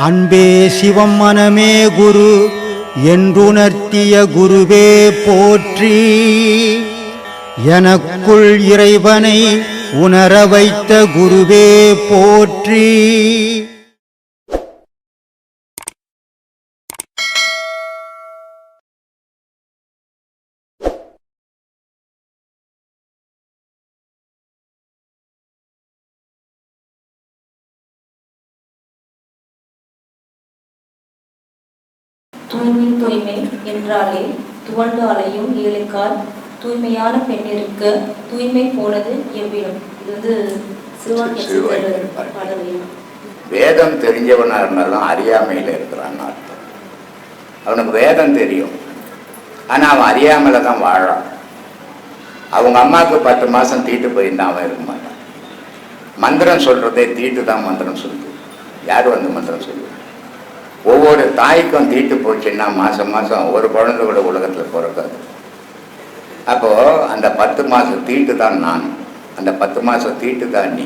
அன்பே சிவம் மனமே குரு என்றுணர்த்திய குருவே போற்றி. எனக்குள் இறைவனை உணர வைத்த குருவே போற்றி. தூய்மை என்றாலே துவண்டு அலையும் ஏழைக்கால் தூய்மையான பெண்ணிற்கு தூய்மை போனது எவ்விடம். இது வேதம் தெரிஞ்சவனா இருந்தாலும் அறியாமையில இருக்கிறான் அர்த்தம். அவனுக்கு வேதம் தெரியும், ஆனா அவன் அறியாமல தான் வாழான். அவங்க அம்மாவுக்கு 10 மாசம் தீட்டு போயிருந்தான், அவன் இருக்க மாட்டான். மந்திரம் சொல்றதே தீட்டு தான் மந்திரம் சொல்லுது. யாரு வந்து மந்திரம் சொல்லுது? ஒவ்வொரு தாய்க்கும் தீட்டு போச்சுன்னா மாதம் மாதம் ஒரு குழந்தை கூட உலகத்தில் பிறக்காது. அப்போது அந்த 10 மாதம் தீட்டு தான் நான், அந்த 10 மாதம் தீட்டு தான் நீ.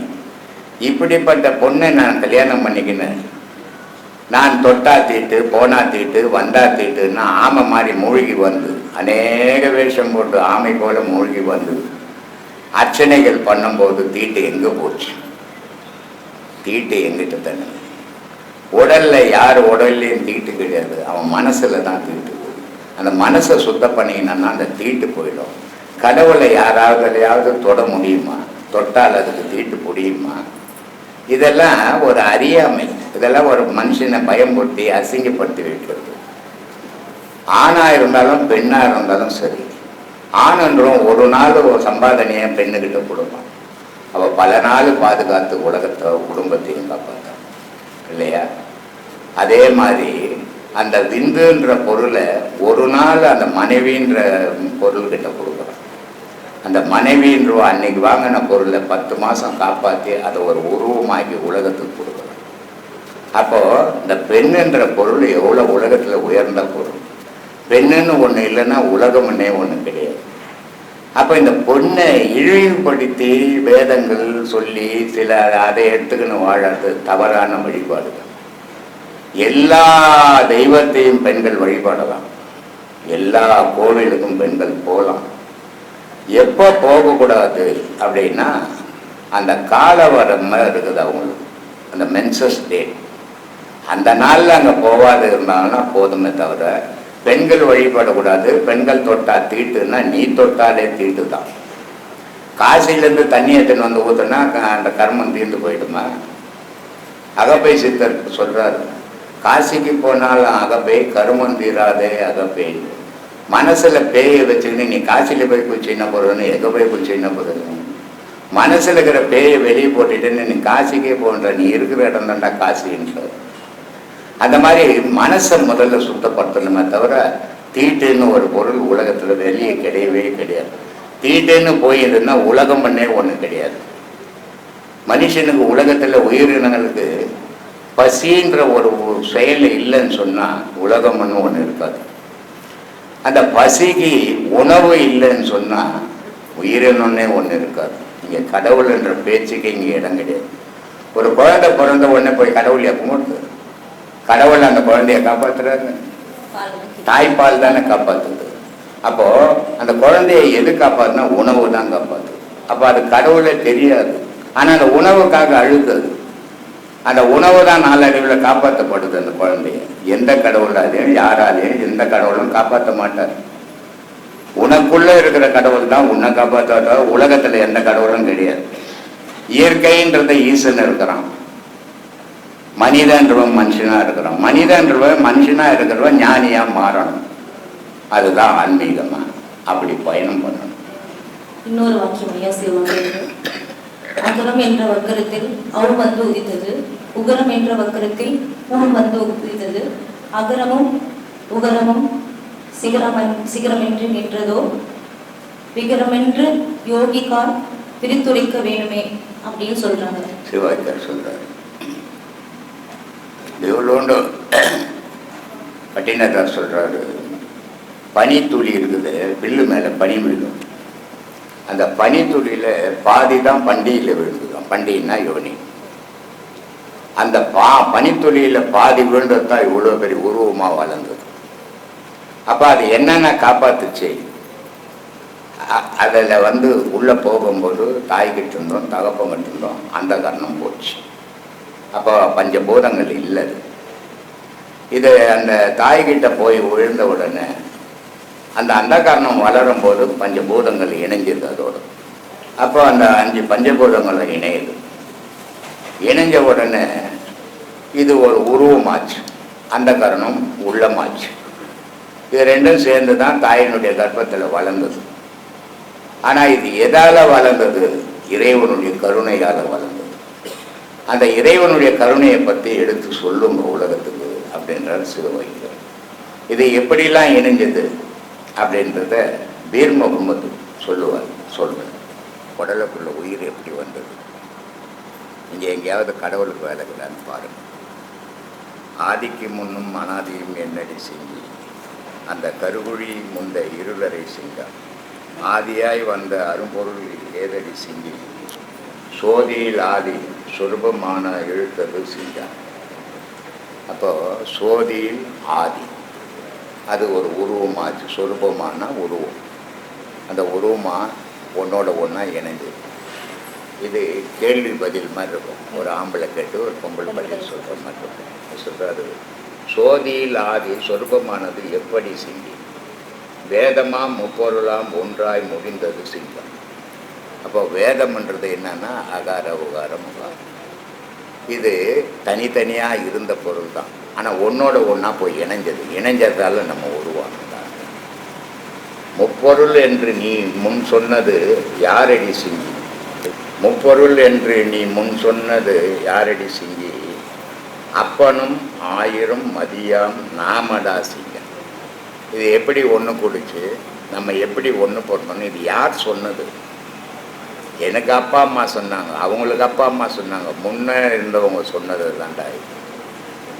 இப்படிப்பட்ட பொண்ணை நான் கல்யாணம் பண்ணிக்கினேன். நான் தொட்டா தீட்டு, போனா தீட்டு, வந்தா தீட்டுன்னா ஆமை மாதிரி மூழ்கி வந்து அநேக வேஷம் போட்டு ஆமை போல மூழ்கி வந்து அர்ச்சனைகள் பண்ணும்போது தீட்டு எங்கே போச்சு? தீட்டு எங்கிட்ட தானே. உடல்ல யார் உடல்லையும் தீட்டு கிடையாது, அவன் மனசுல தான் தீட்டு. அந்த மனசை சுத்தம் பண்ணிக்கினா அந்த தீட்டு போயிடும். கடவுளை யாராவது தொட முடியுமா? தொட்டால் அதுக்கு தீட்டு முடியுமா? இதெல்லாம் ஒரு அறியாமை. இதெல்லாம் ஒரு மனுஷனை பயன்படுத்தி அசிங்கப்படுத்தி வைக்கிறது. ஆணா இருந்தாலும் பெண்ணா இருந்தாலும் சரி. ஆணன்றும் ஒரு நாள் ஒரு சம்பாதனையை பெண்ணுகிட்ட கொடுப்பான். அவள் பல நாள் பாதுகாத்து உலகத்தை குடும்பத்தையும் காப்பாற்றான் இல்லையா? அதே மாதிரி அந்த விந்துன்ற பொருளை ஒரு நாள் அந்த மனைவின்ற பொருள்கிட்ட கொடுக்குறான். அந்த மனைவின்ற அன்னைக்கு வாங்கின பொருளை 10 மாதம் காப்பாற்றி அதை ஒரு உருவமாக்கி உலகத்துக்கு கொடுக்குறான். அப்போது இந்த பெண்ணுன்ற பொருள் எவ்வளோ உலகத்தில் உயர்ந்த பொருள். பெண்ணுன்னு ஒன்று இல்லைன்னா உலகம்னே ஒன்று கிடையாது. அப்போ இந்த பொண்ணை இழிவுபடுத்தி வேதங்கள் சொல்லி சில அதை எடுத்துக்கின்னு வாழறது தவறான வழிபாடுகள். எல்லா தெய்வத்தையும் பெண்கள் வழிபாடலாம், எல்லா கோவிலுக்கும் பெண்கள் போகலாம். எப்போ போகக்கூடாது அப்படின்னா அந்த காலவரம் இருக்குது அவங்களுக்கு, அந்த மென்சஸ் டேட். அந்த நாளில் அங்கே போகாது இருந்தாங்கன்னா போதுமே தவிர பெண்கள் வழிபடக்கூடாது. பெண்கள் தொட்டா தீட்டுன்னா நீ தொட்டாலே தீட்டு தான். காசிலேருந்து தண்ணி எடுத்துன்னு வந்து ஊற்றுனா அந்த கர்மம் தீர்ந்து போயிடுமா? அகப்பை சித்தர் சொல்கிறாரு, காசிக்கு போனாலும் அகப்பை, கருமம் தீராதே அகப்பை. மனசில் பேயை வச்சுக்கின்னு நீ காசியில் போய் குச்சின்ன போகிறதுன்னு எங்கே போய் குச்சின்ன போகிறது? மனசில் இருக்கிற பேயை வெளியே போட்டுட்டுன்னு நீ காசிக்கே போன்ற, நீ இருக்கிற இடம் தான்டா காசின்ற. அந்த மாதிரி மனசை முதல்ல சுத்தப்படுத்தணுமே தவிர தீட்டுன்னு ஒரு பொருள் உலகத்தில் வெளியே கிடையவே கிடையாது. தீட்டுன்னு போயிருந்தா உலகம் பண்ணே ஒன்று கிடையாது. மனுஷனுக்கு உலகத்தில் உயிரினங்களுக்கு பசின்ற ஒரு செயல் இல்லைன்னு சொன்னால் உலகம்னு ஒன்று இருக்காது. அந்த பசிக்கு உணவு இல்லைன்னு சொன்னால் உயிரினம்னே ஒன்று இருக்காது. இங்கே கடவுள் என்ற பேச்சுக்கு இங்கே இடம் கிடையாது. ஒரு குழந்தை பிறந்த உடனே போய் கடவுளையா கும்பிட்டு, கடவுள் அந்த குழந்தைய காப்பாற்றுறாரு, தாய்ப்பால் தானே காப்பாற்றுது. அப்போது அந்த குழந்தைய எது காப்பாற்றுனா உணவு தான் காப்பாற்றுது. அப்போ அது கடவுளே தெரியாது, ஆனால் அந்த உணவுக்காக அழுகுது. அந்த உணவு தான் நாளடைவில் காப்பாற்றப்படுது அந்த குழந்தைய. எந்த கடவுளாலையும் யாராலையும் எந்த கடவுளும் காப்பாற்ற மாட்டார். உனக்குள்ளே இருக்கிற கடவுள் தான் உன்னை காப்பாற்ற. உலகத்தில் எந்த கடவுளும் கிடையாது. இயற்கைன்றத ஈசன் இருக்கிறான், மனிதன்றவன் மனுஷனாக இருக்கிறான். மனிதன்றவன் மனுஷனாக இருக்கிறவன் ஞானியாக மாறணும். அதுதான் ஆன்மீகமாக அப்படி பயணம் பண்ணணும். இன்னொரு வாக்கியம் ஐயா சிவன், அகரம் என்ற வக்கரத்தில் அவள் வந்து உதித்தது, உகரம் என்ற வக்கரத்தில் ஊன் வந்து உதித்தது, அகரமும் உகரமும் சிகரமென்று நின்றதோ விகரமென்று யோகிக்கால் பிரித்துரைக்க வேணுமே அப்படின்னு சொல்றாங்க. சிவாய்க்கர் சொல்றாரு. எவ்வளோண்டு பட்டினத்தார் சொல்றாரு, பனித்துளி இருக்குது, பில்லு மேலே பனி விழும். அந்த பனித்துளியில் பாதி தான் பண்டிகையில் விழுந்துதான். பண்டிகைன்னா யோனி. அந்த பனித்துளியில் பாதி விழுந்தது தான் இவ்வளோ பெரிய உருவமாக வளர்ந்தது. அப்போ அது என்னென்ன காப்பாத்துச்சு, அதில் உள்ளே போகும்போது தாய்கிட்ட இருந்தோம், தகப்பங்கிட்ட இருந்தோம், அந்த காரணம் போச்சு. அப்போ பஞ்சபூதங்கள் இல்லை. இது அந்த தாய்கிட்ட போய் விழுந்த உடனே அந்த காரணம் வளரும் போது பஞ்சபூதங்கள் இணைஞ்சிருது அதோடு. அப்போ அந்த 5 பஞ்சபூதங்களும் இணையுது. இணைஞ்ச உடனே இது ஒரு உருவமாச்சு, அந்த காரணம் உள்ளமாச்சு. இது ரெண்டும் சேர்ந்து தான் தாயினுடைய கர்ப்பத்தில் வளர்ந்தது. ஆனால் இது எதால் வளர்ந்தது? இறைவனுடைய கருணையால் வளர்ந்தது. அந்த இறைவனுடைய கருணையை பற்றி எடுத்து சொல்லுங்க உலகத்துக்கு அப்படின்றார் சிவவைகர். இது எப்படிலாம் இணைஞ்சது அப்படின்றத பீர் முகமது சொல்லுவேன். உடலுக்குள்ள உயிர் எப்படி வந்தது? இங்கே எங்கேயாவது கடவுளுக்கு வேலைக்குதான்னு பாருங்கள். ஆதிக்கு முன்னும் அனாதியும் என்னடி செஞ்சி, அந்த கருகுழி முந்த இருளரை சிங்கா, ஆதியாய் வந்த அரும்பொருள் ஏதடி சிங்கி, சோதியில் ஆதி சொருபமான இழுத்தது சிங்கா. அப்போ சோதியில் ஆதி அது ஒரு உருவமாச்சு, சொருபமான உருவம். அந்த உருவமாக ஒன்றோட ஒன்றா இணைஞ்சது. இது கேள்வி பதில் மாதிரி இருக்கும். ஒரு ஆம்பளை கேட்டு ஒரு பொம்பளை பதில் சொல்கிற மாதிரி இருக்கும். சொல்கிறாரு, சோதியில் ஆதி சொருபமானது எப்படி சிங்கி, வேதமாம் முப்பொருளாம் ஒன்றாய் முடிந்தது சிங்கம். அப்போ வேதம்ன்றது என்னன்னா அகார உகாரம் உகாரம். இது தனித்தனியாக இருந்த பொருள் தான், ஆனால் ஒன்றோட ஒன்றா போய் இணைஞ்சதால் நம்ம உருவானோம். முப்பொருள் என்று நீ முன் சொன்னது யாரடி சிங்கி, முப்பொருள் என்று நீ முன் சொன்னது யாரடி சிங்கி, அப்பனும் 1000 மதியாம் நாமடா சிங்கம். இது எப்படி ஒன்று கொடுச்சு, நம்ம எப்படி ஒன்று போட்டோம்? இது யார் சொன்னது? எனக்கு அப்பா அம்மா சொன்னாங்க, அவங்களுக்கு அப்பா அம்மா சொன்னாங்க, முன்னே இருந்தவங்க சொன்னது தான்டா.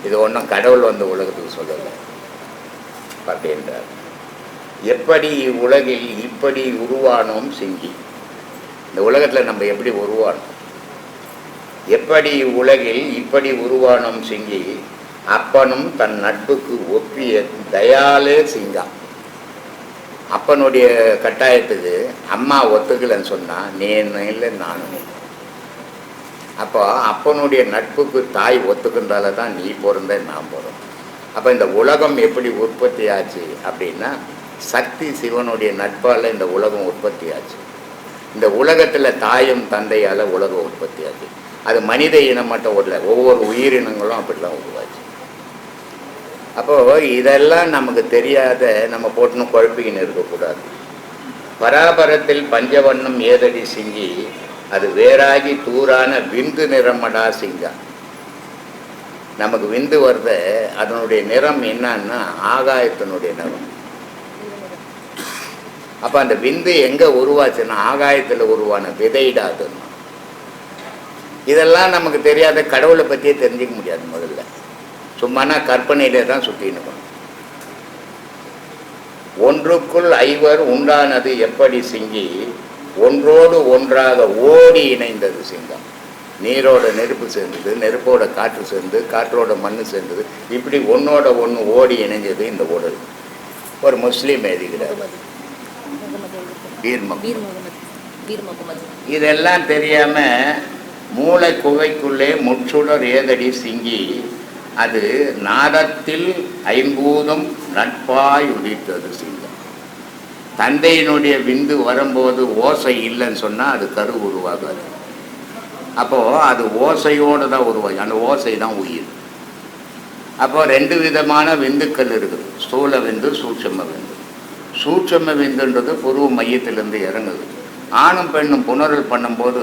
இது ஒன்றும் கடவுள் உலகத்துக்கு சொல்லலை அப்படின்றார். எப்படி உலகில் இப்படி உருவானோம் சிங்கி, இந்த உலகத்தில் நம்ம எப்படி உருவானோம்? எப்படி உலகில் இப்படி உருவானோம் சிங்கி, அப்பனும் தன் நட்புக்கு ஒப்பிய தயாலே சிங்கா. அப்பனுடைய கட்டாயத்துக்கு அம்மா ஒத்துக்கலைன்னு சொன்னால் நீ என்ன இல்லை நானும். அப்போ அப்பனுடைய நட்புக்கு தாய் ஒத்துக்கின்றால தான் நீ பிறந்த நான் பிறந்த. அப்போ இந்த உலகம் எப்படி உற்பத்தி ஆச்சு அப்படின்னா சக்தி சிவனுடைய நட்பால் இந்த உலகம் உற்பத்தி ஆச்சு. இந்த உலகத்தில் தாயும் தந்தையால் உலகம் உற்பத்தி ஆச்சு. அது மனித இனம் மட்டும் இல்லை, ஒவ்வொரு உயிரினங்களும் அப்படிலாம் உருவாச்சு. அப்போது இதெல்லாம் நமக்கு தெரியாத நம்ம போட்டுன்னு குழப்பிக்கின்னு இருக்கக்கூடாது. பராபரத்தில் பஞ்சவண்ணம் ஏதடி சிங்கி, அது வேறாகி தூரான விந்து நிறமடா சிங்கா. நமக்கு விந்து வருத அதனுடைய நிறம் என்னன்னா ஆகாயத்தினுடைய நிறம். அப்போ அந்த விந்து எங்கே உருவாச்சுன்னா ஆகாயத்தில் உருவான விதைடாது. இதெல்லாம் நமக்கு தெரியாத, கடவுளை பற்றியே தெரிஞ்சிக்க முடியாது. முதல்ல சும்மானா கற்பனையிலே தான் சுற்றின்னு. ஒன்றுக்குள் 5 உண்டானது எப்படி சிங்கி, ஒன்றோடு ஒன்றாக ஓடி இணைந்தது சிங்கம். நீரோட நெருப்பு சேர்ந்தது, நெருப்போட காற்று சேர்ந்து, காற்றோட மண் சேர்ந்தது, இப்படி ஒன்றோட ஒன்று ஓடி இணைஞ்சது இந்த உடல். ஒரு முஸ்லீம் எழுதுகிறார், இதெல்லாம் தெரியாம மூளை குகைக்குள்ளே முற்றுடர் ஏதடி சிங்கி, அது நாதத்தில் 50 நட்பாய் உதித்தது சிங்கம். தந்தையினுடைய விந்து வரும்போது ஓசை இல்லைன்னு சொன்னால் அது கரு உருவாகாது. அப்போது அது ஓசையோடு தான் உருவாகும். அந்த ஓசை தான் உயிர். அப்போ 2 விதமான விந்துக்கள் இருக்குது, ஸ்தூல விந்து, சூட்சம விந்து. சூட்சம விந்துன்றது புருவ மையத்திலேருந்து இறங்குது. ஆணும் பெண்ணும் புணரல் பண்ணும்போது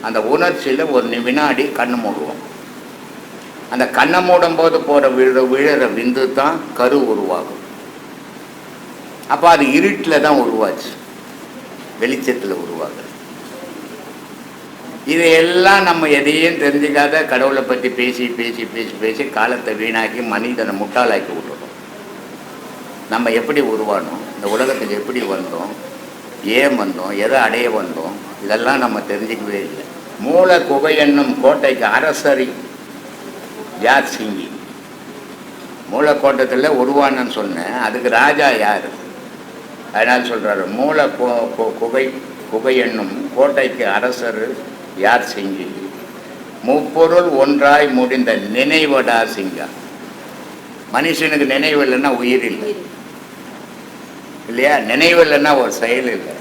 அந்த உணர்ச்சியில் ஒரு வினாடி கண்ணு மூடுவோம். அந்த கண்ணை மூடும் போது விழுற விந்து தான் கரு உருவாகும். அப்போ அது இருட்டில் தான் உருவாச்சு, வெளிச்சத்தில் உருவாகுது. இதையெல்லாம் நம்ம எதையும் தெரிஞ்சுக்காத கடவுளை பற்றி பேசி பேசி பேசி பேசி காலத்தை வீணாக்கி மனிதனை முட்டாளாக்கி விட்டுறோம். நம்ம எப்படி உருவானோம், இந்த உலகத்துக்கு எப்படி வந்தோம், ஏன் வந்தோம், எதை அடைய வந்தோம், இதெல்லாம் நம்ம தெரிஞ்சிக்கவே இல்லை. மூல குகை என்னும் கோட்டைக்கு அரசரி யார் சிங்கி. மூலக்கோட்டத்தில் உருவானன்னு சொன்னேன். அதுக்கு ராஜா யார்? அதனால் சொல்கிறாரு, குகை என்னும் கோட்டைக்கு அரசர் யார் சிங்கி. முப்பொருள் ஒன்றாய் முடிந்த நினைவடா சிங்கா. மனுஷனுக்கு நினைவு இல்லைன்னா உயிர் இல்லை இல்லையா? நினைவு இல்லைன்னா ஒரு செயல் இல்லை.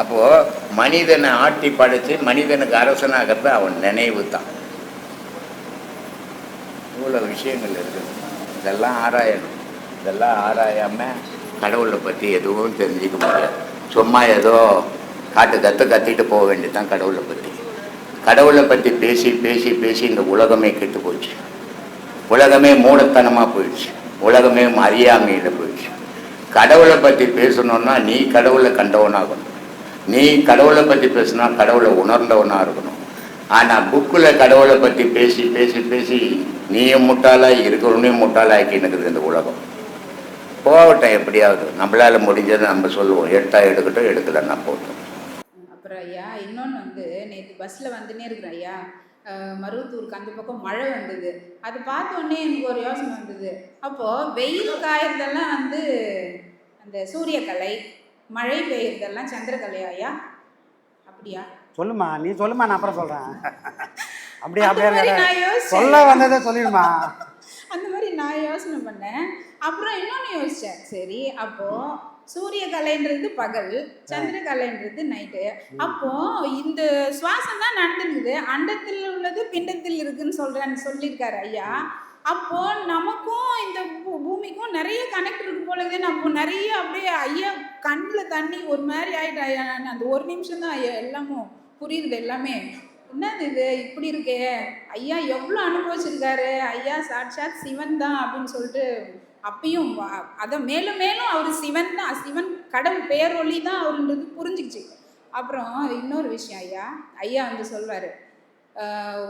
அப்போது மனிதனை ஆட்டி படைச்சு மனிதனுக்கு அரசனாகிறது அவன் நினைவு தான். இவ்வளோ விஷயங்கள் இருக்குது. இதெல்லாம் ஆராயணும். இதெல்லாம் ஆராயாமல் கடவுளை பற்றி எதுவும் தெரிஞ்சிக்க முடியாது. சும்மா ஏதோ கத்திட்டு போக வேண்டியதுதான் கடவுளை பற்றி. கடவுளை பற்றி பேசி பேசி பேசி இந்த உலகமே கெட்டு போச்சு. உலகமே மூடத்தனமாக போயிடுச்சு. உலகமே அறியாமையில் போயிடுச்சு. கடவுளை பற்றி பேசணுன்னா நீ கடவுளை கண்டவனாகணும். நீ கடவுளை பற்றி பேசினா கடவுளை உணர்ந்தவனாக இருக்கணும். ஆனால் புக்கில் கடவுளை பற்றி பேசி பேசி பேசி நீயும் முட்டாளாய் இருக்கிறவனையும் முட்டாளாக்கி இருக்குது இந்த உலகம். போகட்டும், எப்படியாவது நம்மளால் முடிஞ்சதை நம்ம சொல்லுவோம். எடுக்கட்டும், எடுக்கலன்னா போட்டோம். அப்புறம் ஐயா இன்னொன்று வந்து நேற்று பஸ்ஸில் வந்துன்னே இருக்கிறேன் ஐயா, மருவத்தூருக்கு அந்த பக்கம் மழை வந்தது. அது பார்த்தோன்னே எனக்கு ஒரு யோசனை வந்தது. அப்போது வெயில் காயறதெல்லாம் வந்து அந்த சூரியக்கலை, மழை பெய்யறதெல்லாம் சந்திரக்கலையா ஐயா? அப்படியா? சொல்லுமா, நீ சொல்லுமா, நான் அப்புறம் சொல்கிறேன். அப்படியே சொல்ல வந்ததை சொல்லிடுமா. அந்த மாதிரி நான் யோசனை பண்ணேன். அப்புறம் இன்னொன்று யோசித்தேன். சரி, அப்போது சூரியகலைன்றது பகல், சந்திரகலைன்றது நைட்டு. அப்போது இந்த சுவாசம் தான் நடந்துருக்குது. அண்டத்தில் உள்ளது பிண்டத்தில் இருக்குன்னு சொல்லியிருக்காரு ஐயா. அப்போது நமக்கும் இந்த பூமிக்கும் நிறைய கனெக்ட் இருக்கு போல இருக்குது. அப்போ நிறைய அப்படியே ஐயா கண்ணில் தண்ணி ஒரு மாதிரி ஆகிட்டு ஐயா. அந்த ஒரு நிமிஷம் தான் ஐயா எல்லாமும் புரியுது. எல்லாமே என்னது இது இப்படி இருக்கே, ஐயா எவ்வளோ அனுபவிச்சிருக்காரு, ஐயா சாட்சாத் சிவன் தான் அப்படின்னு சொல்லிட்டு அப்பயும் அதை மேலும் மேலும் அவர் சிவன் தான், சிவன் கடவுள் பேரொளி தான் அவருன்றது புரிஞ்சிக்கிச்சு. அப்புறம் இன்னொரு விஷயம் ஐயா, ஐயா வந்து சொல்வார்,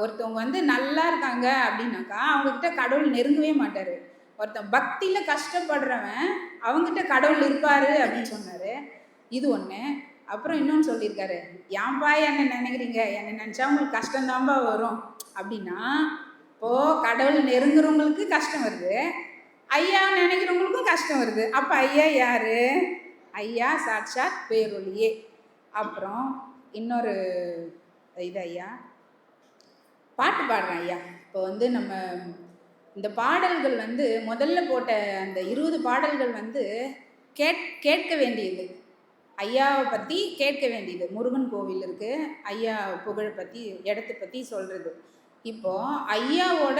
ஒருத்தவங்க வந்து நல்லா இருக்காங்க அப்படின்னாக்கா அவங்கக்கிட்ட கடவுள் நெருங்கவே மாட்டார். ஒருத்தன் பக்தியில் கஷ்டப்படுறவன் அவங்ககிட்ட கடவுள் இருப்பார் அப்படின்னு சொன்னார். இது ஒன்று. அப்புறம் இன்னொன்று சொல்லியிருக்காரு, ஏன்பா என்ன நினைக்கிறீங்க, என்னை நினச்சா உங்களுக்கு கஷ்டம்தான்பா வரும் அப்படின்னா. இப்போது கடவுள் நெருங்குறவங்களுக்கு கஷ்டம் வருது, ஐயா நினைக்கிறவங்களுக்கும் கஷ்டம் வருது. அப்போ ஐயா யார்? ஐயா சாட்சாத் பேரொளியே. அப்புறம் இன்னொரு இது ஐயா, பாட்டு பாடுறேன் ஐயா. இப்போ வந்து நம்ம இந்த பாடல்கள் வந்து முதல்ல போட்ட அந்த 20 பாடல்கள் வந்து கேட்க வேண்டியது, ஐயாவை பற்றி கேட்க வேண்டியது. முருகன் கோவில் இருக்குது, ஐயா புகழை பற்றி இடத்தை பற்றி சொல்கிறது. இப்போது ஐயாவோட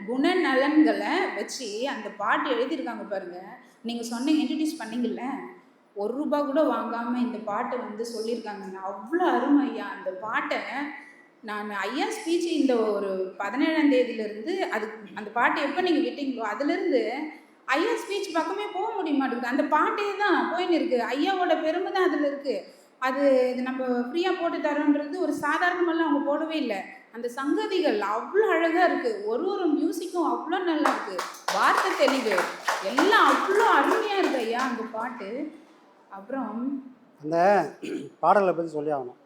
குணநலன்களை வச்சு அந்த பாட்டு எழுதியிருக்காங்க பாருங்கள். நீங்கள் சொன்னீங்க, இன்ட்ரடியூஸ் பண்ணிங்கல்ல, ₹1 கூட வாங்காமல் இந்த பாட்டை வந்து சொல்லியிருக்காங்க. அவ்வளோ அருமை ஐயா. அந்த பாட்டை நான் ஐயா ஸ்பீச் இந்த ஒரு 17ஆம் தேதியிலேருந்து அந்த பாட்டை எப்போ நீங்கள் விட்டீங்களோ அதுலேருந்து ஐயா ஸ்பீச் பக்கமே போக முடிய மாட்டேங்குது. அந்த பாட்டே தான் போயின்னு இருக்குது. ஐயாவோட பெருமை தான் அதில் இருக்குது. இது நம்ம ஃப்ரீயாக போட்டு தரோன்றது ஒரு சாதாரணமெல்லாம் அவங்க போடவே இல்லை. அந்த சங்கதிகள் அவ்வளோ அழகாக இருக்குது. ஒரு மியூசிக்கும் அவ்வளோ நல்லா இருக்குது. வார்த்தை தெளிவு எல்லாம் அவ்வளோ அருமையாக இருக்குது ஐயா அந்த பாட்டு. அப்புறம் அந்த பாடலை பற்றி சொல்லி ஆகணும்.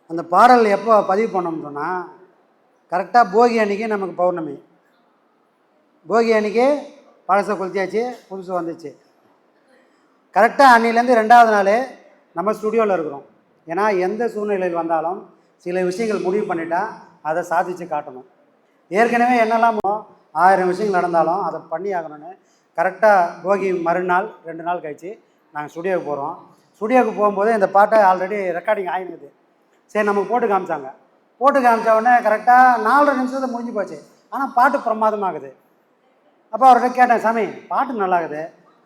அந்த பாடல் எப்போ பதிவு பண்ணோம்னு சொன்னால், கரெக்டாக போகி அன்றைக்கி நமக்கு பௌர்ணமி. போகி அன்றைக்கி பழசை கொளுத்தியாச்சு, புதுசு வந்துச்சு. கரெக்டாக அன்னிலேருந்து 2வது நாள் நம்ம ஸ்டுடியோவில் இருக்கிறோம். ஏன்னா எந்த சூழ்நிலையில் வந்தாலும் சில விஷயங்கள் முடிவு பண்ணிட்டா அதை சாதித்து காட்டணும். ஏற்கனவே என்னெல்லாமோ 1000 விஷயங்கள் நடந்தாலும் அதை பண்ணி ஆகணும்னு கரெக்டாக போகி மறுநாள் 2 நாள் கழிச்சு நாங்கள் ஸ்டுடியோவுக்கு போகிறோம். ஸ்டுடியோவுக்கு போகும்போது இந்த பாட்டை ஆல்ரெடி ரெக்கார்டிங் ஆகிடுது. சரி, நமக்கு போட்டு காமிச்சாங்க. போட்டு காமிச்ச உடனே கரெக்டாக 4 நிமிஷத்தை முடிஞ்சு போச்சு. ஆனால் பாட்டு பிரமாதமாகுது. அப்போ அவர்கிட்ட கேட்டேன், சாமி பாட்டு நல்லாகுது,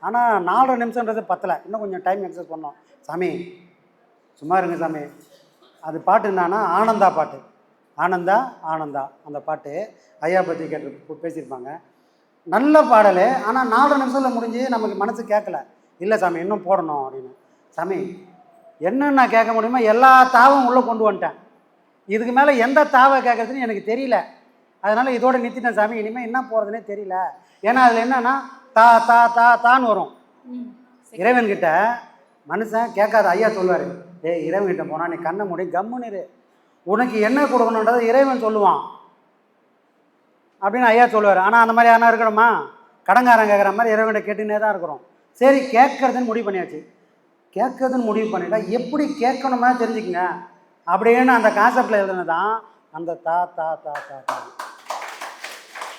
ஆனால் 4 நிமிஷன்றது பத்தலை, இன்னும் கொஞ்சம் டைம் எக்ஸஸ் பண்ணோம். சாமி சும்மா இருங்க சாமி, அது பாட்டு என்னன்னா ஆனந்தா பாட்டு. ஆனந்தா அந்த பாட்டு ஐயா பற்றி பேசியிருப்பாங்க. நல்ல பாடல், ஆனால் 4 நிமிஷத்தில் முடிஞ்சு நமக்கு மனசு கேட்கல. இல்லை சாமி இன்னும் போடணும் அப்படின்னு. சாமி என்னென்ன கேட்க முடியுமோ எல்லா தாவும் உள்ளே கொண்டு வந்துட்டேன். இதுக்கு மேலே எந்த தாவை கேட்குறதுன்னு எனக்கு தெரியல. அதனால் இதோட நிறுத்திட்டேன் சாமி, இனிமேல் என்ன போகிறதுனே தெரியல. ஏன்னா அதில் என்னன்னா தான்னு வரும். இறைவன்கிட்ட மனுஷன் கேட்காத. ஐயா சொல்லுவார், இறைவன்கிட்ட போனால் நீ கண்ணை மூடி கம்முன்னு, உனக்கு என்ன கொடுக்கணுன்றதை இறைவன் சொல்லுவான். அப்படின்னு ஐயா சொல்லுவார். ஆனால் அந்த மாதிரி யாரா இருக்கணுமா? கடங்காரன் கேட்குற மாதிரி இறைவன்கிட்ட கேட்டுன்னே தான் இருக்கிறோம். சரி, கேட்கறதுன்னு முடிவு பண்ணியாச்சு. கேட்கறதுன்னு முடிவு பண்ணிட்டா எப்படி கேட்கணுமா தெரிஞ்சுக்கங்க அப்படின்னு அந்த கான்செப்டில் எழுதுனதான் அந்த தா தா தா தா தா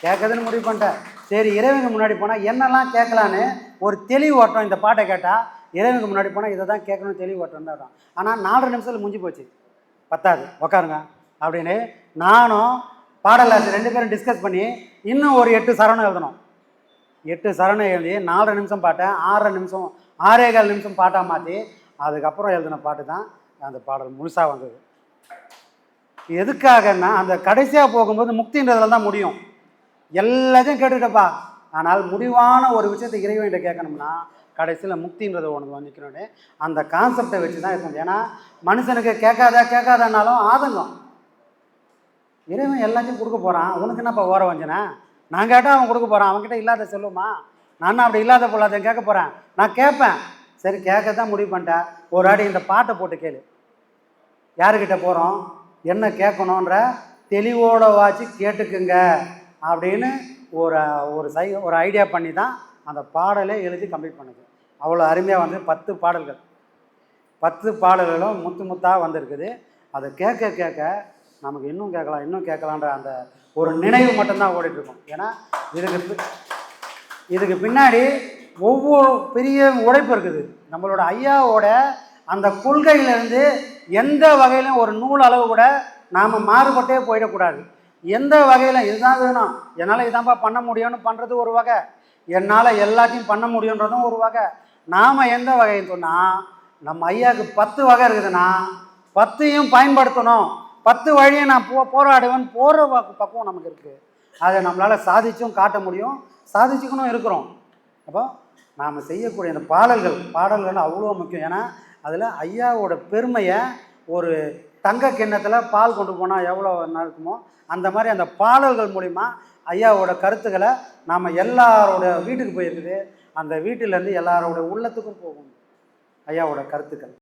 கேட்கறதுன்னு முடிவு பண்ணிட்டேன். சரி, இறைவனுக்கு முன்னாடி போனால் என்னெல்லாம் கேட்கலான்னு ஒரு தெளிவு ஓட்டம். இந்த பாட்டை கேட்டால் இறைவனுக்கு முன்னாடி போனால் இதை தான் கேட்கணும், தெளிவு ஓட்டம் தான். ஆனால் 4 நிமிஷத்தில் முடிஞ்சு போச்சு. பத்தாது, உக்காருங்க அப்படின்னு நானும் பாடலாசிரியர் 2 பேரும் டிஸ்கஸ் பண்ணி இன்னும் ஒரு 8 சரணம் எழுதணும். 8 சரணம் எழுதி 4 நிமிஷம் பாட்டேன், 6 நிமிஷம் 6.25 நிமிஷம் பாட்டாக மாற்றி அதுக்கப்புறம் எழுதின பாட்டு தான் அந்த பாடல் முழுசாக வந்தது. எதுக்காகன்னா அந்த கடைசியாக போகும்போது முக்தின்றதுல தான் முடியும். எல்லாத்தையும் கேட்டுக்கிட்டப்பா, ஆனால் முடிவான ஒரு விஷயத்தை இறைவன்கிட்ட கேட்கணும்னா கடைசியில் முக்தின்றது ஒன்று வந்துக்கணும்னு அந்த கான்செப்டை வச்சு தான் இருக்கணும். ஏன்னா மனுஷனுக்கு கேட்காதனாலும் ஆதங்கம். இறைவன் எல்லாத்தையும் கொடுக்க போகிறான், உனக்கு என்னப்பா ஓர வஞ்சனை? நான் கேட்டால் அவன் கொடுக்க போகிறான், அவன்கிட்ட இல்லாத சொல்லுமா? நான் அப்படி இல்லாத பொருளாத கேட்க போகிறேன், நான் கேட்பேன். சரி, கேட்க தான் முடிவு பண்ணிட்டேன். ஒரு ஆடி இந்த பாட்டை போட்டு கேளு. யாருக்கிட்ட போகிறோம், என்ன கேட்கணுன்ற தெளிவோட வாச்சு கேட்டுக்குங்க அப்படின்னு ஒரு ஐடியா பண்ணி தான் அந்த பாடலே எழுதி கம்ப்ளீட் பண்ணுது. அவ்வளோ அருமையாக வந்து 10 பாடல்கள், 10 பாடல்களும் முத்து முத்தாக வந்திருக்குது. அதை கேட்க கேட்க நமக்கு இன்னும் கேட்கலான்ற அந்த ஒரு நினைவு மட்டும்தான் ஓடிட்டுருக்கோம். ஏன்னா இதுக்கு பின்னாடி ஒவ்வொரு பெரிய உழைப்பு இருக்குது. நம்மளோட ஐயாவோட அந்த கொள்கையிலேருந்து எந்த வகையிலும் ஒரு நூல் அளவு கூட நாம் மாறுபட்டே போயிடக்கூடாது. எந்த வகையில் இதுதான் வேணும், என்னால் இதான்ப்பா பண்ண முடியும்னு பண்ணுறது ஒரு வகை, என்னால் எல்லாத்தையும் பண்ண முடியுன்றதும் ஒரு வகை. நாம் எந்த வகைன்னு சொன்னால் நம்ம ஐயாவுக்கு 10 வகை இருக்குதுன்னா 10ஐயும் பயன்படுத்தணும், 10 வழியை நான் போராடுவேன் போகிற பக்குவம் நமக்கு இருக்குது. அதை நம்மளால் சாதிச்சும் காட்ட முடியும், சாதிச்சுக்கணும் இருக்கிறோம். அப்போ நாம் செய்யக்கூடிய அந்த பாடல்கள் அவ்வளோ முக்கியம். ஏன்னா அதில் ஐயாவோட பெருமையை ஒரு தங்க கிண்ணத்தில் பால் கொண்டு போனால் எவ்வளோ இருக்குமோ அந்த மாதிரி அந்த பாடல்கள் மூலிமா ஐயாவோட கருத்துக்களை நாம் எல்லாரோட வீட்டுக்கு போயிருக்குது. அந்த வீட்டிலேருந்து எல்லாரோட உள்ளத்துக்கும் போகும் ஐயாவோட கருத்துக்கள்.